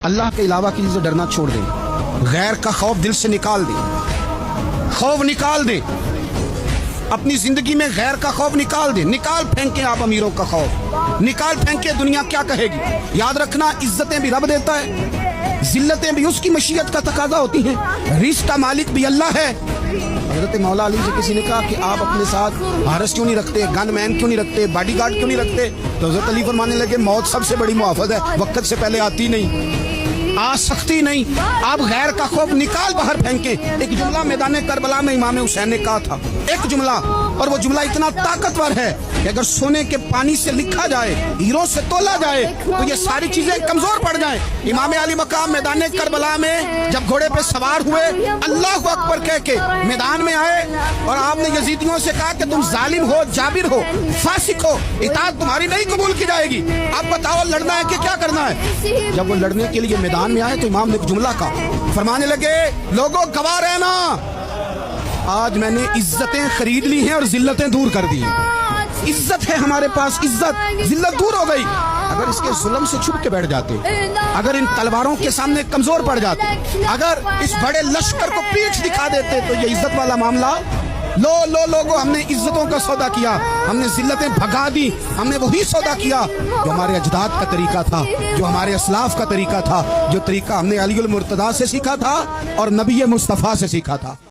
अल्लाह के अलावा किसी से डरना छोड़ दें, गैर का खौफ दिल से निकाल दें, खौफ निकाल दें, अपनी जिंदगी में गैर का खौफ निकाल दें, निकाल फेंकें आप अमीरों का खौफ, निकाल फेंके दुनिया क्या कहेगी। याद रखना इज्जतें भी रब देता है, जिल्लतें भी उसकी मशीयत का तकाजा होती हैं, रिज़्क़ का मालिक भी अल्लाह है। हज़रत मौला अली से किसी ने कहा कि आप अपने साथ हारस क्यों नहीं रखते, गन मैन क्यों नहीं रखते, बॉडीगार्ड क्यों नहीं रखते, तो हज़रत अली फरमाने लगे मौत सबसे बड़ी मुआफ़ज़ है, वक्त से पहले आती नहीं, आ सकती नहीं। आप गैर का खौफ निकाल बाहर फेंके। एक जुमला मैदान करबला में इमाम हुसैन ने कहा था, एक जुमला, और वो जुमला इतना ताकतवर है कि अगर सोने के पानी से लिखा जाए, हीरो से तोला जाए, तो ये सारी चीजें कमजोर पड़ जाएं। इमाम अली मकाम मैदान करबला में जब घोड़े पे सवार हुए, अल्लाह अकबर कह के मैदान में आए और आपने यजीदियों से कहा कि तुम जालिम हो, जाबिर हो, फासिक हो, इताअत तुम्हारी नहीं कबूल की जाएगी, अब बताओ लड़ना है कि क्या करना है। जब वो लड़ने के लिए मैदान में आए तो इमाम ने एक जुमला कहा, फरमाने लगे लोगों गवाह रहना, आज मैंने इज्जतें खरीद ली हैं और जिल्लतें दूर कर दी हैं। इज्जत है हमारे पास, इज्जत, जिल्लत दूर हो गई। अगर इसके जुल्म से छुप के बैठ जाते, अगर इन तलवारों के सामने कमजोर पड़ जाते, अगर इस बड़े लश्कर को पीठ दिखा देते, तो ये इज्जत वाला मामला लोगों हमने इज्जतों का सौदा किया, हमने जिल्लतें भगा दी, हमने वही सौदा किया जो हमारे अजदाद का तरीका था, जो हमारे असलाफ का तरीका था, जो तरीका हमने अली उल मुर्तदा से सीखा था और नबी मुस्तफ़ा से सीखा था।